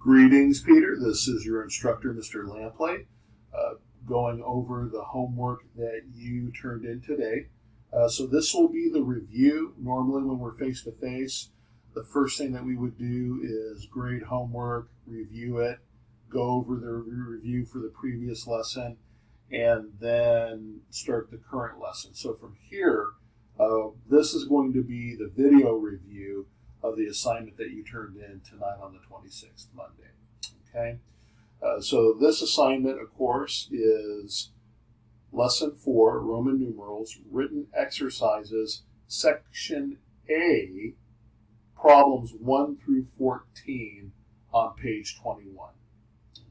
Greetings, Peter. This is your instructor, Mr. Lampley, going over the homework that you turned in today. So this will be the review. Normally when we're face-to-face, the first thing that we would do is grade homework, review it, go over the review for the previous lesson, and then start the current lesson. So from here, this is going to be the video review of the assignment that you turned in tonight on the 26th, Monday. Okay, so this assignment, of course, is Lesson 4, Roman numerals, written exercises, Section A, problems 1 through 14 on page 21.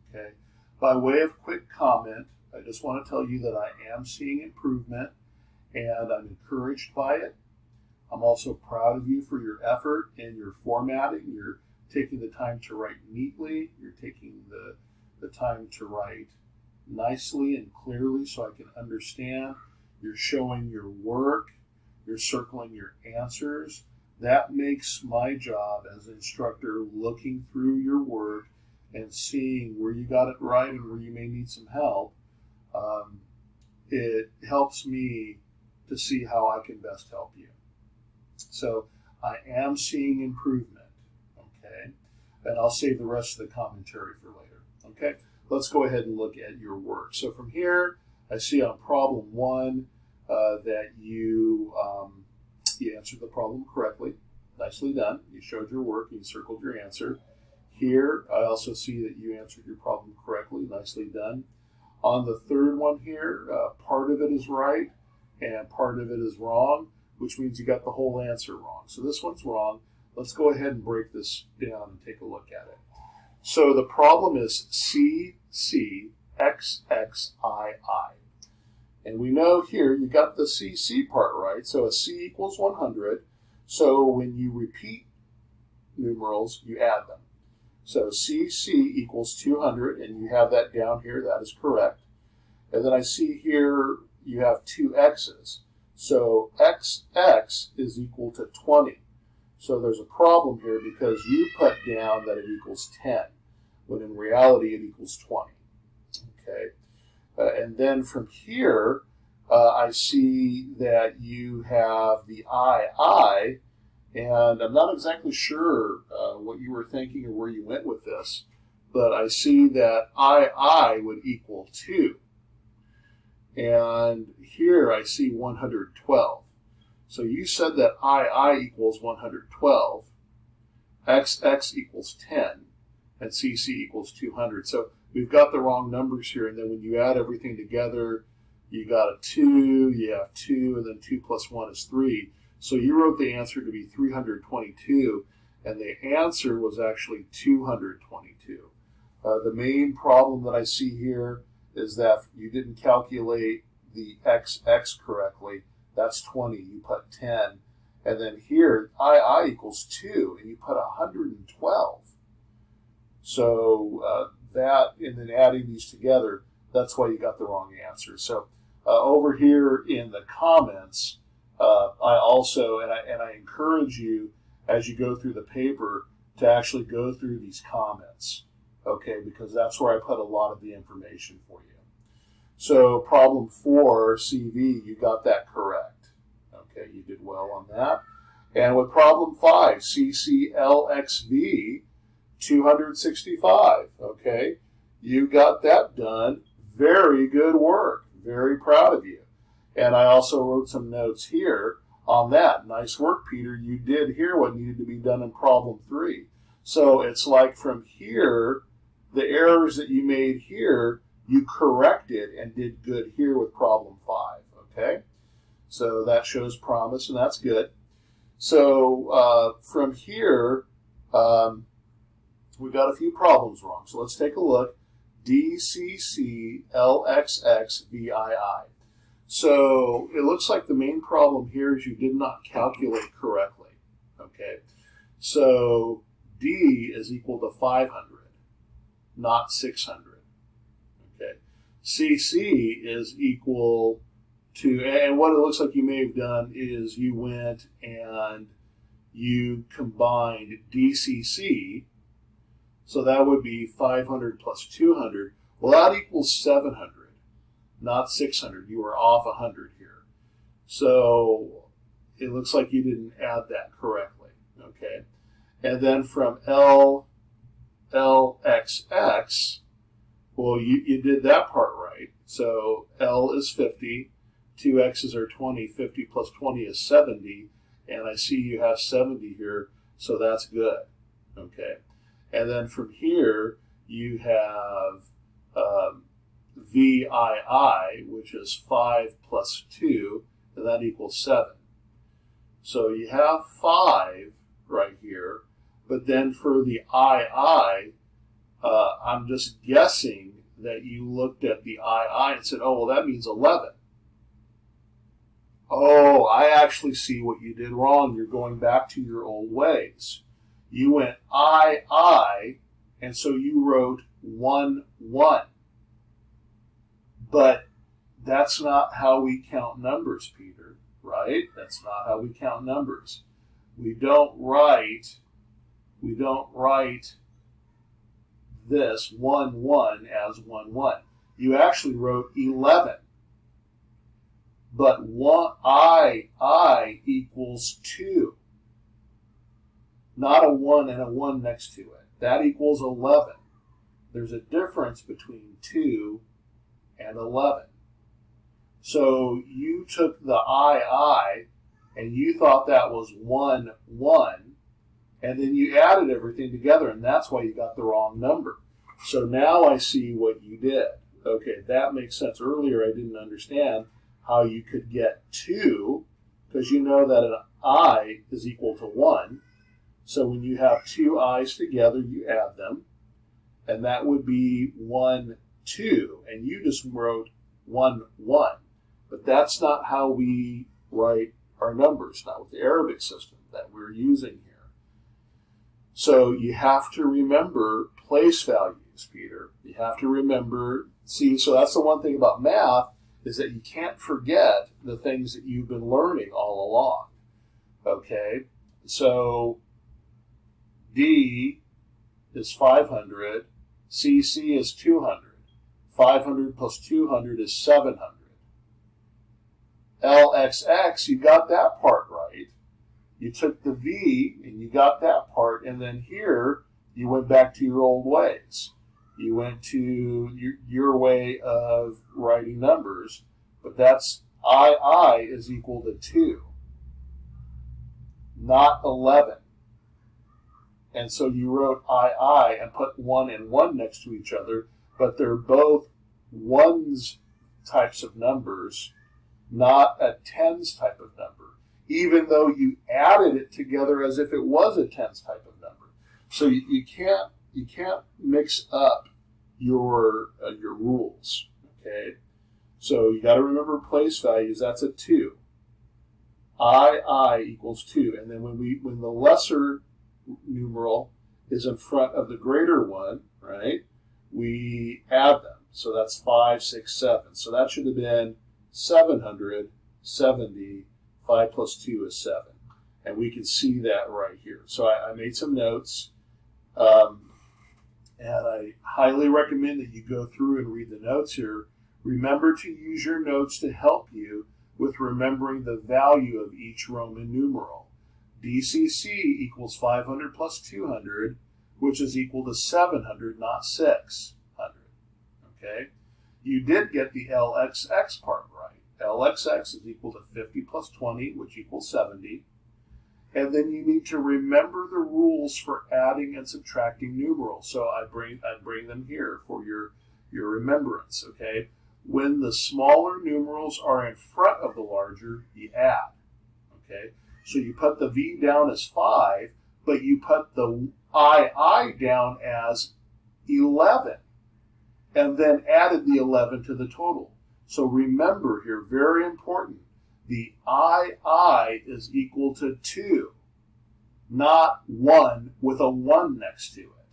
Okay, by way of quick comment, I just want to tell you that I am seeing improvement and I'm encouraged by it. I'm also proud of you for your effort and your formatting. You're taking the time to write neatly. You're taking the time to write nicely and clearly so I can understand. You're showing your work. You're circling your answers. That makes my job as an instructor looking through your work and seeing where you got it right and where you may need some help. It helps me to see how I can best help you. So I am seeing improvement, okay? And I'll save the rest of the commentary for later, okay? Let's go ahead and look at your work. So from here, I see on problem 1 that you answered the problem correctly. Nicely done. You showed your work and you circled your answer. Here, I also see that you answered your problem correctly. Nicely done. On the third one here, part of it is right and part of it is wrong, which means you got the whole answer wrong. So this one's wrong. Let's go ahead and break this down and take a look at it. So the problem is CC XXII. And we know here you got the CC part right. So a C equals 100. So when you repeat numerals, you add them. So CC equals 200, and you have that down here. That is correct. And then I see here you have 2 x's. So XX is equal to 20. So there's a problem here because you put down that it equals 10, when in reality it equals 20. Okay, and then from here, I see that you have the II, and I'm not exactly sure what you were thinking or where you went with this, but I see that II would equal 2. And here I see 112. So you said that II equals 112, XX equals 10, and CC equals 200. So we've got the wrong numbers here, and then when you add everything together, you got a 2, you have 2, and then 2 plus 1 is 3. So you wrote the answer to be 322, and the answer was actually 222. The main problem that I see here is that you didn't calculate the XX correctly. That's 20. You put 10. And then here, II equals 2, and you put 112. So that, and then adding these together, that's why you got the wrong answer. So over here in the comments, I also, and I encourage you as you go through the paper to actually go through these comments, okay, because that's where I put a lot of the information for you. So problem 4, CV, you got that correct. Okay, you did well on that. And with problem 5, CCLXV, 265, okay, you got that done. Very good work. Very proud of you. And I also wrote some notes here on that. Nice work, Peter. You did hear what needed to be done in problem 3. So it's like from here, the errors that you made here, you corrected and did good here with problem 5, okay? So that shows promise, and that's good. So from here, we've got a few problems wrong. So let's take a look. DCCLXXVII. So it looks like the main problem here is you did not calculate correctly, okay? So D is equal to 500, not 600, okay? CC is equal to, and what it looks like you may have done is you went and you combined DCC, So that would be 500 plus 200. Well, that equals 700, not 600. You were off 100 here. So it looks like you didn't add that correctly. Okay. And then from LXX, well, you did that part right. So L is 50, 2 X's are 20, 50 plus 20 is 70, and I see you have 70 here, so that's good. Okay. And then from here, you have VII, which is 5 plus 2, and that equals 7. So you have 5 right here, but then for the II, I'm just guessing that you looked at the II and said, oh, well, that means 11. Oh, I actually see what you did wrong. You're going back to your old ways. You went II, and so you wrote 1, 1. But that's not how we count numbers, Peter, right? That's not how we count numbers. We don't write this 1, 1 as 1, 1. You actually wrote 11. But I equals 2. Not a 1 and a 1 next to it. That equals 11. There's a difference between 2 and 11. So you took the II and you thought that was 1, 1. And then you added everything together, and that's why you got the wrong number. So now I see what you did. Okay, that makes sense. Earlier I didn't understand how you could get 2, because you know that an I is equal to 1. So when you have two I's together, you add them, and that would be 1, 2. And you just wrote 1, 1. But that's not how we write our numbers, not with the Arabic system that we're using here. So you have to remember place values, Peter. You have to remember, see, so that's the one thing about math, is that you can't forget the things that you've been learning all along. Okay, so D is 500, CC is 200. 500 plus 200 is 700. LXX, you got that part right. You took the V and you got that part, and then here you went back to your old ways. You went to your way of writing numbers, but that's II is equal to 2, not 11. And so you wrote II and put 1 and 1 next to each other, but they're both ones types of numbers, not a tens type of number, even though you added it together as if it was a tens type of number. So you can't mix up your rules. Okay, so you got to remember place values. That's a 2. II equals 2, and then when the lesser numeral is in front of the greater one, right? We add them. So that's 5, 6, 7. So that should have been 770. 5 plus 2 is 7. And we can see that right here. So I made some notes. And I highly recommend that you go through and read the notes here. Remember to use your notes to help you with remembering the value of each Roman numeral. DCC equals 500 plus 200, which is equal to 700, not 600. Okay? You did get the LXX part right. LXX is equal to 50 plus 20, which equals 70. And then you need to remember the rules for adding and subtracting numerals. So I bring them here for your remembrance, okay? When the smaller numerals are in front of the larger, you add, okay? So you put the V down as 5, but you put the II down as 11, and then added the 11 to the total. So remember here, very important, the II is equal to 2, not 1 with a 1 next to it.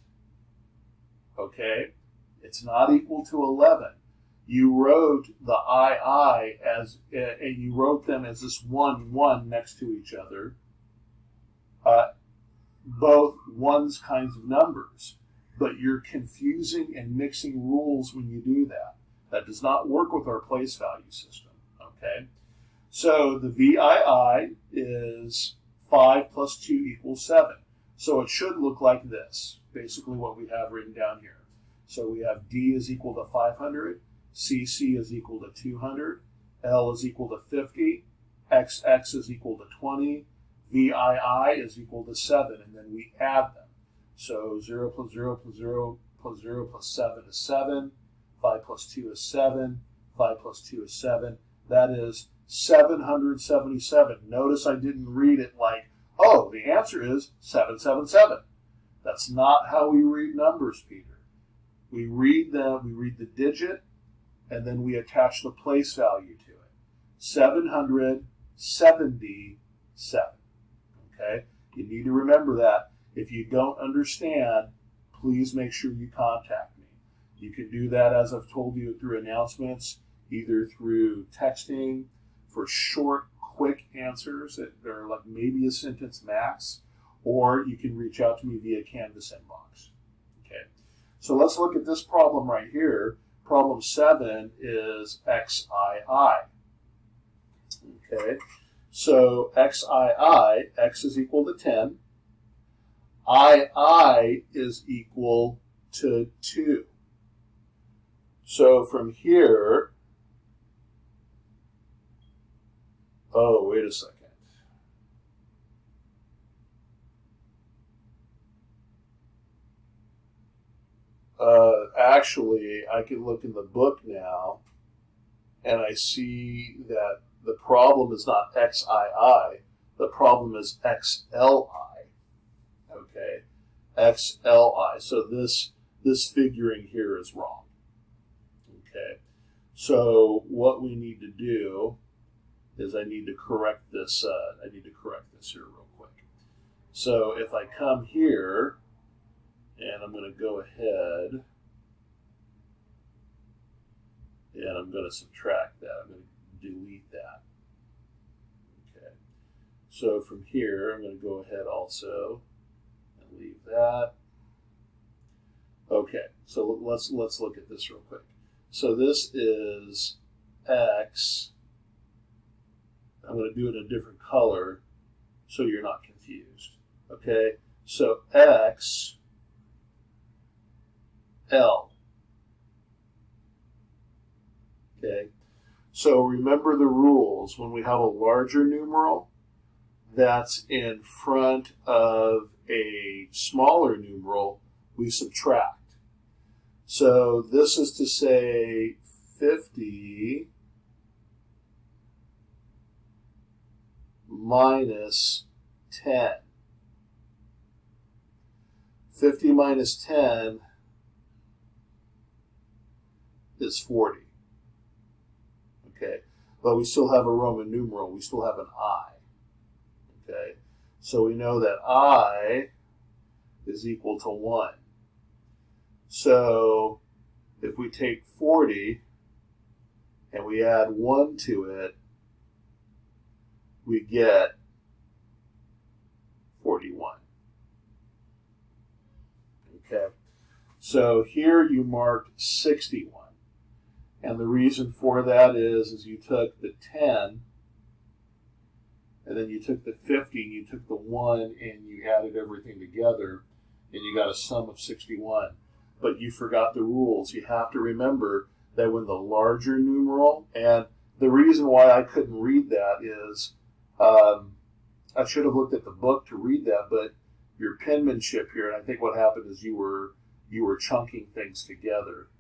Okay? It's not equal to 11. You wrote the II as, and you wrote them as this 1, 1 next to each other. Both ones kinds of numbers. but you're confusing and mixing rules when you do that. That does not work with our place value system, okay? So the VII is 5 plus 2 equals 7. So it should look like this, basically what we have written down here. So we have D is equal to 500, CC is equal to 200, L is equal to 50, XX is equal to 20, VII is equal to 7, and then we add them. So 0 plus 0 plus 0 plus 0 plus 7 is 7, 5 plus 2 is 7, 5 plus 2 is 7. That is 777. Notice I didn't read it like, oh, the answer is 777. That's not how we read numbers, Peter. We read them, we read the digit, and then we attach the place value to it. 777. Okay? You need to remember that. If you don't understand, please make sure you contact me. You can do that, as I've told you, through announcements, either through texting for short, quick answers that are like maybe a sentence max, or you can reach out to me via Canvas inbox. Okay, so let's look at this problem right here. Problem 7 is XII. Okay, so XII, X is equal to 10. II is equal to 2. So from here, oh, wait a second. Actually, I can look in the book now, and I see that the problem is not XII, the problem is XLI. Okay, XLI. So this figuring here is wrong. Okay, so what we need to do is I need to correct this. I need to correct this here real quick. So if I come here, and I'm going to go ahead, and I'm going to subtract that. I'm going to delete that. Okay. So from here, I'm going to go ahead also and leave that. Okay. So let's look at this real quick. So this is X. I'm going to do it in a different color so you're not confused. Okay. So X L. Okay, so remember the rules. When we have a larger numeral that's in front of a smaller numeral, we subtract. So this is to say 50 minus 10. 50 minus 10 is 40. Okay, but we still have a Roman numeral. We still have an I. Okay, so we know that I is equal to 1. So if we take 40 and we add 1 to it, we get 41. Okay, so here you marked 61. And the reason for that is you took the 10, and then you took the 50, and you took the 1, and you added everything together, and you got a sum of 61. But you forgot the rules. You have to remember that when the larger numeral, and the reason why I couldn't read that is I should have looked at the book to read that, but your penmanship here, and I think what happened is you were chunking things together.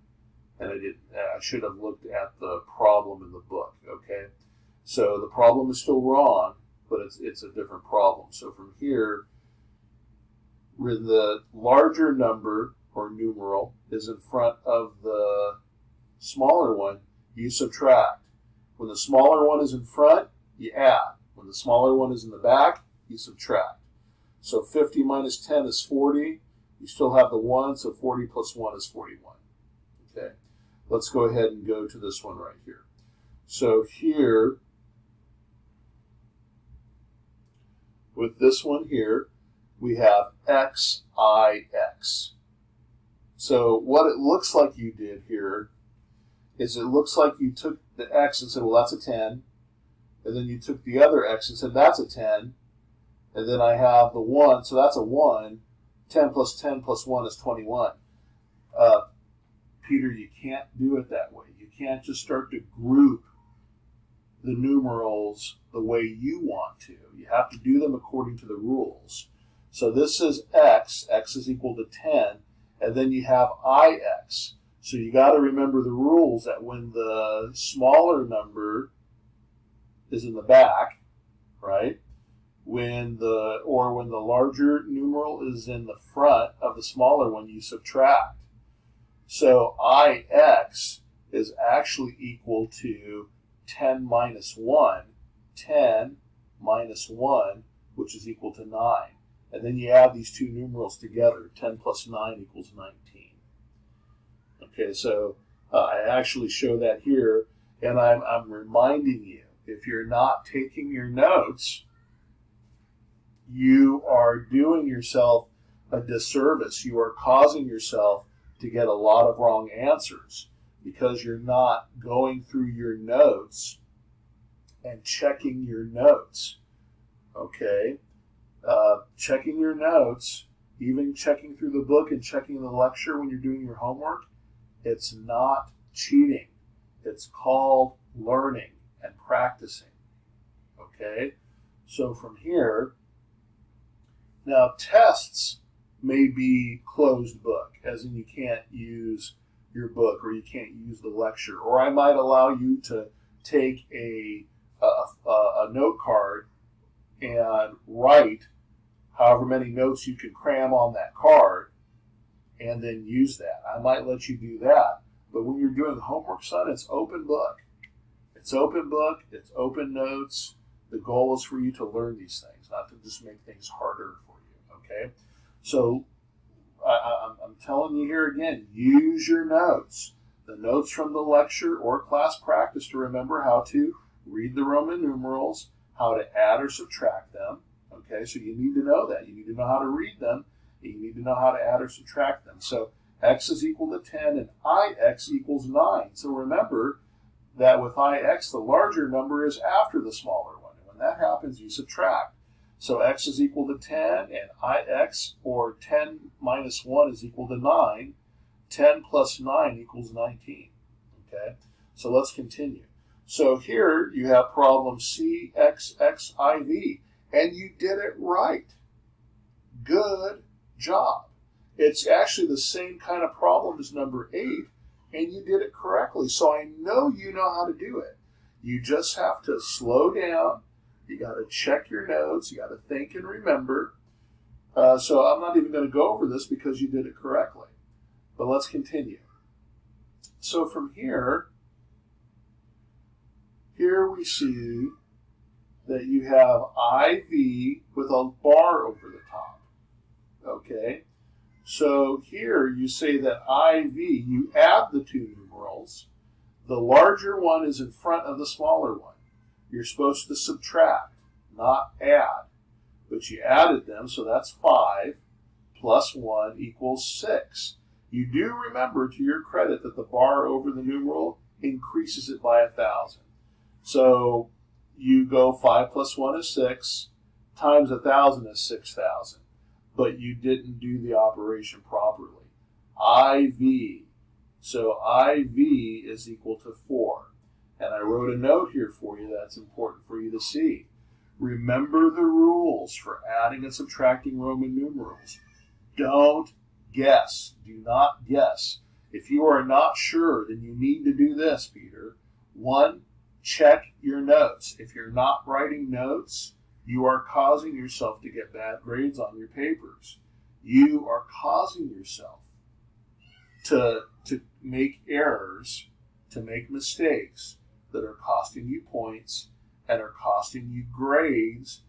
And I should have looked at the problem in the book, okay? So the problem is still wrong, but it's a different problem. So from here, when the larger number or numeral is in front of the smaller one, you subtract. When the smaller one is in front, you add. When the smaller one is in the back, you subtract. So 50 minus 10 is 40. You still have the 1, so 40 plus 1 is 41. Okay. Let's go ahead and go to this one right here. So here, with this one here, we have XIX. So what it looks like you did here is it looks like you took the x and said, well, that's a 10. And then you took the other x and said, that's a 10. And then I have the 1, so that's a 1. 10 plus 10 plus 1 is 21. Peter, you can't do it that way. You can't just start to group the numerals the way you want to. You have to do them according to the rules. So this is x is equal to 10, and then you have ix. So you got to remember the rules that when the smaller number is in the back, right? When the larger numeral is in the front of the smaller one, you subtract. So ix is actually equal to 10 minus 1, 10 minus 1, which is equal to 9. And then you add these two numerals together. 10 plus 9 equals 19. Okay, so I actually show that here, and I'm reminding you, if you're not taking your notes, you are doing yourself a disservice. You are causing yourself to get a lot of wrong answers because you're not going through your notes and checking your notes. Okay? Checking your notes, even checking through the book and checking the lecture when you're doing your homework, it's not cheating. It's called learning and practicing. Okay? So from here, now tests may be closed book, as in you can't use your book or you can't use the lecture. Or I might allow you to take a note card and write however many notes you can cram on that card and then use that. I might let you do that. But when you're doing homework, son, it's open book. It's open book. It's open notes. The goal is for you to learn these things, not to just make things harder for you, okay? So I'm telling you here again, use your notes. The notes from the lecture or class practice to remember how to read the Roman numerals, how to add or subtract them, okay? So you need to know that. You need to know how to read them, and you need to know how to add or subtract them. So x is equal to 10 and ix equals 9. So remember that with ix, the larger number is after the smaller one. And when that happens, you subtract. So x is equal to 10 and ix, or 10 minus 1, is equal to 9. 10 plus 9 equals 19. Okay? So let's continue. So here you have problem CXXIV, and you did it right. Good job. It's actually the same kind of problem as number 8, and you did it correctly. So I know you know how to do it. You just have to slow down. You got to check your notes. You got to think and remember. So I'm not even going to go over this because you did it correctly. But let's continue. So from here we see that you have IV with a bar over the top. Okay? So here you say that IV, you add the two numerals. The larger one is in front of the smaller one. You're supposed to subtract, not add. But you added them, so that's 5 plus 1 equals 6. You do remember, to your credit, that the bar over the numeral increases it by 1,000. So you go 5 plus 1 is 6, times 1,000 is 6,000. But you didn't do the operation properly. IV. So IV is equal to 4. And I wrote a note here for you that's important for you to see. Remember the rules for adding and subtracting Roman numerals. Don't guess. Do not guess. If you are not sure, then you need to do this, Peter. 1, check your notes. If you're not writing notes, you are causing yourself to get bad grades on your papers. You are causing yourself to make errors, to make mistakes that are costing you points and are costing you grades,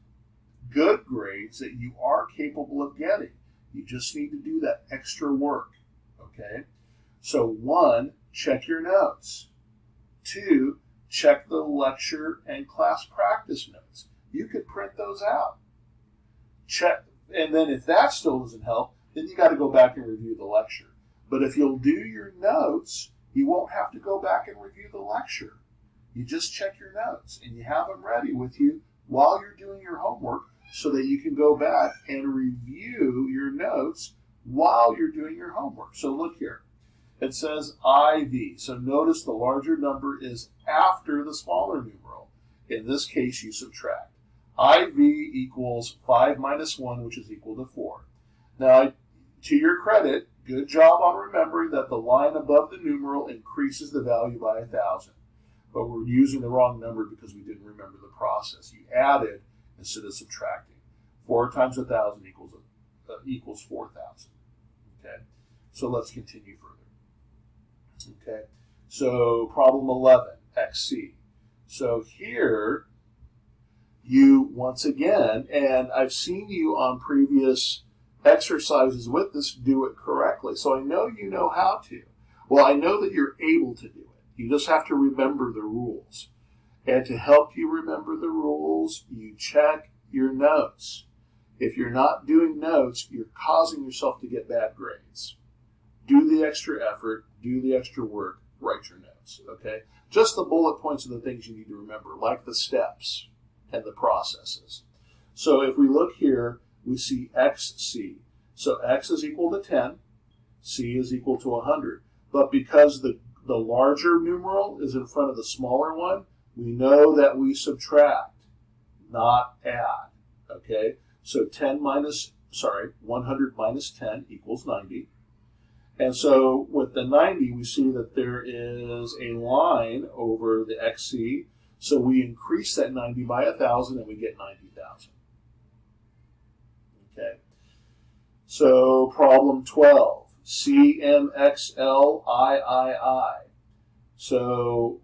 good grades that you are capable of getting. You just need to do that extra work, okay? So 1, check your notes. 2, check the lecture and class practice notes. You could print those out. Check, and then if that still doesn't help, then you got to go back and review the lecture. But if you'll do your notes, you won't have to go back and review the lecture. You just check your notes and you have them ready with you while you're doing your homework so that you can go back and review your notes while you're doing your homework. So look here. It says IV. So notice the larger number is after the smaller numeral. In this case, you subtract. IV equals 5 minus 1, which is equal to 4. Now, to your credit, good job on remembering that the line above the numeral increases the value by 1,000. But we're using the wrong number because we didn't remember the process. You added instead of subtracting. 4 times 1,000 equals 4,000. Okay, so let's continue further. Okay, so problem 11, XC. So here, you once again, and I've seen you on previous exercises with this, do it correctly. So I know you know how to. Well, I know that you're able to do it. You just have to remember the rules. And to help you remember the rules, you check your notes. If you're not doing notes, you're causing yourself to get bad grades. Do the extra effort, do the extra work, write your notes, okay? Just the bullet points of the things you need to remember, like the steps and the processes. So if we look here, we see XC. So X is equal to 10, C is equal to 100. But because the larger numeral is in front of the smaller one, we know that we subtract, not add, okay? So 100 minus 10 equals 90. And so with the 90, we see that there is a line over the XC. So we increase that 90 by 1,000 and we get 90,000. Okay. So problem 12, CMXLIII. So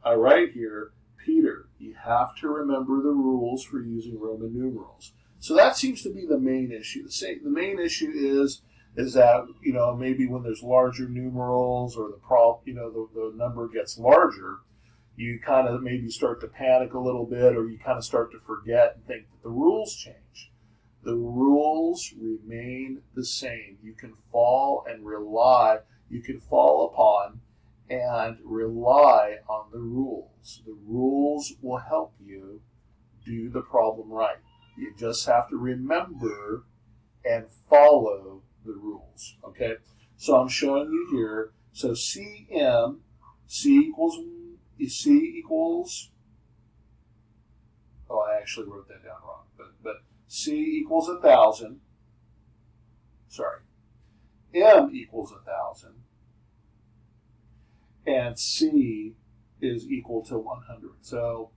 I write here, Peter, you have to remember the rules for using Roman numerals. So that seems to be the main issue. The main issue is that, maybe when there's larger numerals or the number gets larger, you kind of maybe start to panic a little bit, or you kind of start to forget and think that the rules change. The rules remain the same. You can fall upon and rely on the rules. The rules will help you do the problem right. You just have to remember and follow the rules, okay? So I'm showing you here. So C equals, oh, I actually wrote that down wrong, but C equals 1,000, sorry, M equals 1,000, and C is equal to 100. So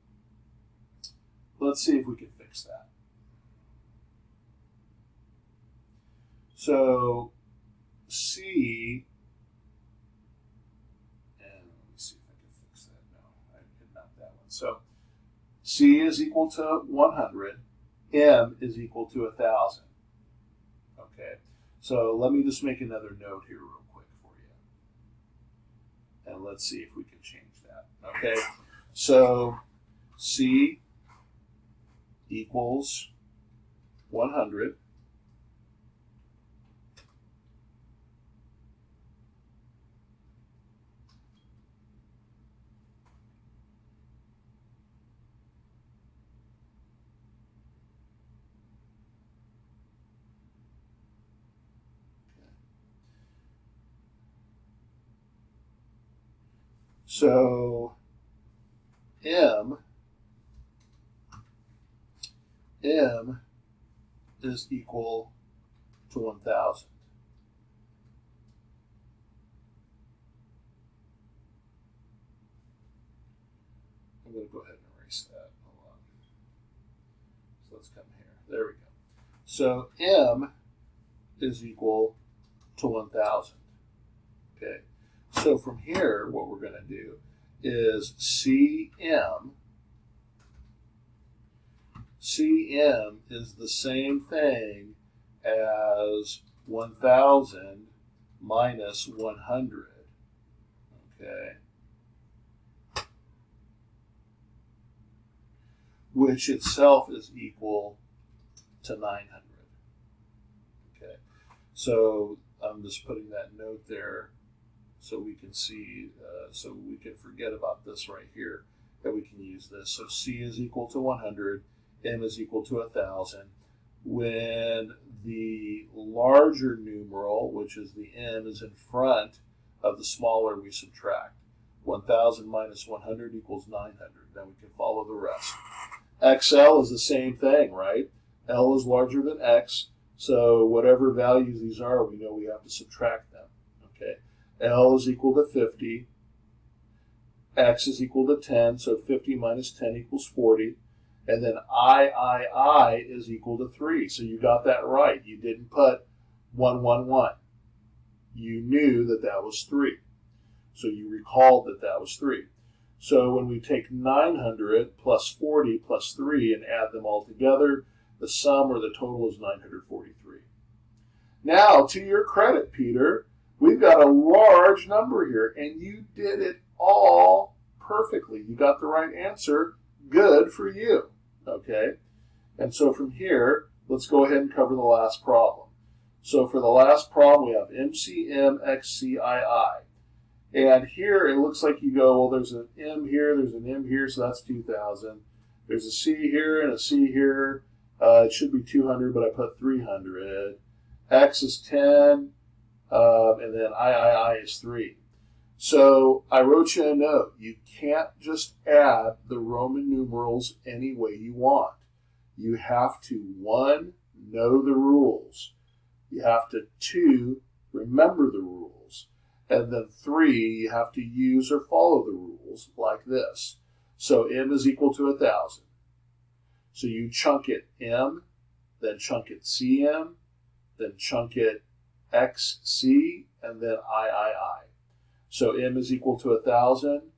let's see if we can fix that. So C, and let me see if I can fix that. No, I did not that one. So C is equal to 100, M is equal to 1,000. Okay, so let me just make another note here real quick for you. And let's see if we can change that. Okay, so C equals 100. So M is equal to 1,000. I'm going to go ahead and erase that. Hold on. So let's come here. There we go. So M is equal to 1,000. Okay. So from here, what we're going to do is CM is the same thing as 1,000 minus 100. Okay. Which itself is equal to 900. Okay. So I'm just putting that note there so we can see, so we can forget about this right here, that we can use this. So C is equal to 100, M is equal to 1,000. When the larger numeral, which is the M, is in front of the smaller, we subtract. 1,000 minus 100 equals 900. Then we can follow the rest. XL is the same thing, right? L is larger than X, so whatever values these are, we know we have to subtract them. Okay, L is equal to 50, X is equal to 10, so 50 minus 10 equals 40, and then I is equal to 3. So you got that right. You didn't put 1, 1, 1. You knew that that was 3. So you recalled that that was 3. So when we take 900 plus 40 plus 3 and add them all together, the sum or the total is 943. Now, to your credit, Peter, we've got a large number here, and you did it all perfectly. You got the right answer. Good for you. Okay? And so from here, let's go ahead and cover the last problem. So for the last problem, we have MCMXCII. And here, it looks like you go, well, there's an M here, there's an M here, so that's 2,000. There's a C here and a C here. It should be 200, but I put 300. X is 10, and then I is 3. So I wrote you a note. You can't just add the Roman numerals any way you want. You have to, 1, know the rules. You have to, 2, remember the rules. And then 3, you have to use or follow the rules like this. So M is equal to 1,000. So you chunk it M, then chunk it CM, then chunk it XC, and then I. So M is equal to 1,000.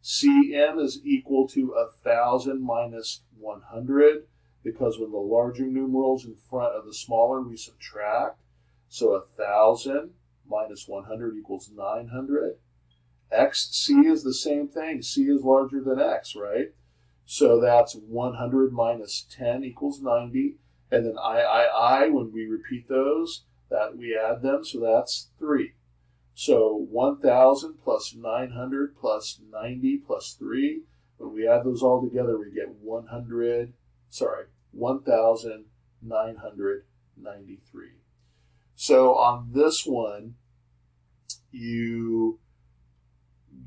CM is equal to 1,000 minus 100, because when the larger numeral's in front of the smaller, we subtract. So 1,000 minus 100 equals 900. XC is the same thing. C is larger than X, right? So that's 100 minus 10 equals 90. And then I, when we repeat those, that we add them, so that's 3. So 1,000 plus 900 plus 90 plus 3. When we add those all together, we get 1,993. So on this one, you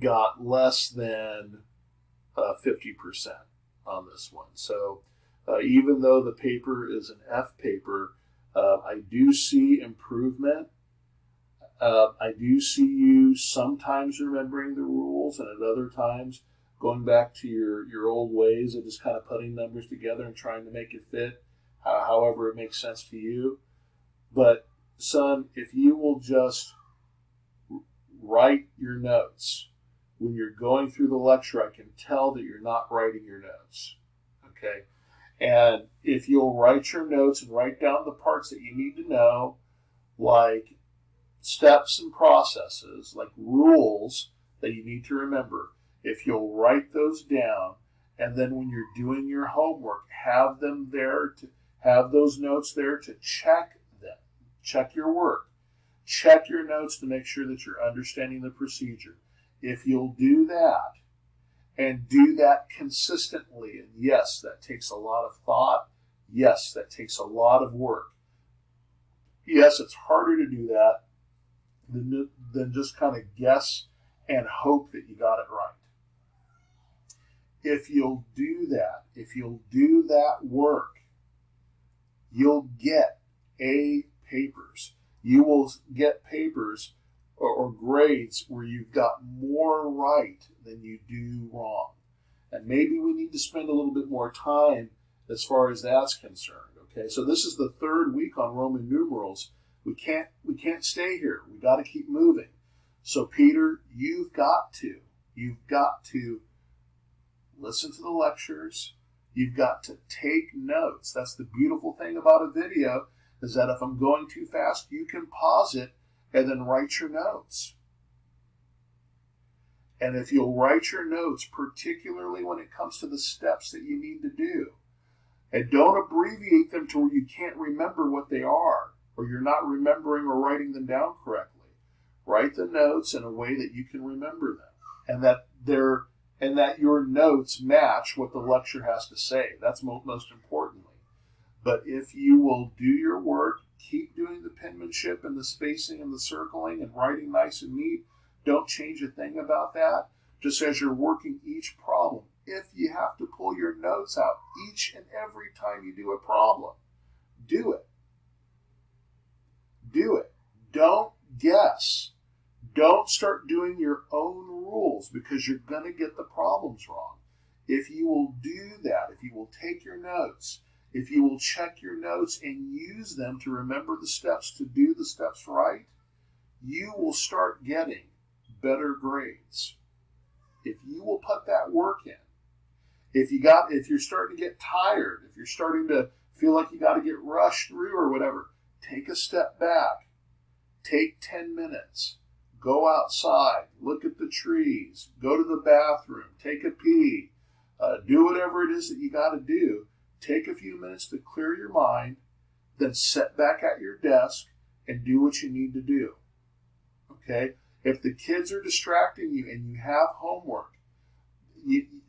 got less than 50% on this one. So even though the paper is an F paper, I do see improvement. I do see you sometimes remembering the rules, and at other times going back to your old ways of just kind of putting numbers together and trying to make it fit however it makes sense to you. But son, if you will just write your notes. When you're going through the lecture, I can tell that you're not writing your notes. Okay? And if you'll write your notes and write down the parts that you need to know, like steps and processes, like rules that you need to remember, if you'll write those down, and then when you're doing your homework, have them there, to have those notes there to check them. Check your work. Check your notes to make sure that you're understanding the procedure. If you'll do that, and do that consistently, and yes, that takes a lot of thought. Yes, that takes a lot of work. Yes, it's harder to do that than just kind of guess and hope that you got it right. If you'll do that, if you'll do that work, you'll get A papers. You will get papers or grades where you've got more right than you do wrong. And maybe we need to spend a little bit more time as far as that's concerned. Okay, so this is the 3rd week on Roman numerals. We can't stay here. We got to keep moving. So Peter, you've got to listen to the lectures. You've got to take notes. That's the beautiful thing about a video, is that if I'm going too fast, you can pause it and then write your notes. And if you'll write your notes, particularly when it comes to the steps that you need to do, and don't abbreviate them to where you can't remember what they are, or you're not remembering or writing them down correctly. Write the notes in a way that you can remember them, and that your notes match what the lecture has to say. That's most importantly. But if you will do your work, keep doing the penmanship and the spacing and the circling and writing nice and neat, don't change a thing about that. Just as you're working each problem, if you have to pull your notes out each and every time you do a problem, do it. Do it. Don't guess. Don't start doing your own rules because you're going to get the problems wrong. If you will do that, if you will take your notes, if you will check your notes and use them to remember the steps, to do the steps right, you will start getting better grades. If you will put that work in, if you're starting to get tired, if you're starting to feel like you got to get rushed through or whatever, take a step back. Take 10 minutes. Go outside, look at the trees, go to the bathroom, take a pee, do whatever it is that you got to do. Take a few minutes to clear your mind, then sit back at your desk and do what you need to do. Okay? If the kids are distracting you and you have homework,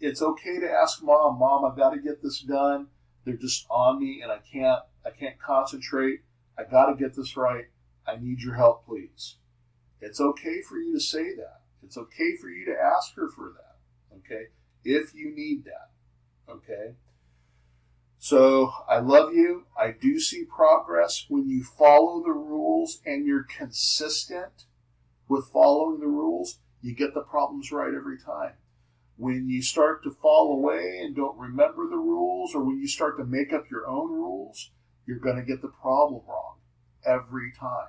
it's okay to ask Mom, I've got to get this done. They're just on me and I can't concentrate. I got to get this right. I need your help, please. It's okay for you to say that. It's okay for you to ask her for that, okay, if you need that, okay? So I love you. I do see progress when you follow the rules and you're consistent with following the rules. You get the problems right every time. When you start to fall away and don't remember the rules, or when you start to make up your own rules, you're going to get the problem wrong every time.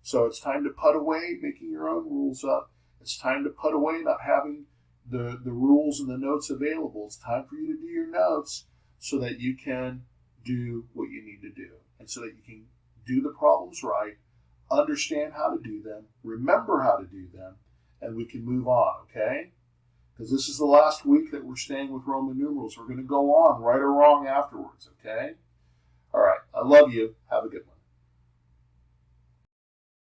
So it's time to put away making your own rules up. It's time to put away not having the rules and the notes available. It's time for you to do your notes so that you can do what you need to do, and so that you can do the problems right, understand how to do them, remember how to do them, and we can move on, okay? Because this is the last week that we're staying with Roman numerals. We're going to go on, right or wrong, afterwards, okay? All right. I love you. Have a good one.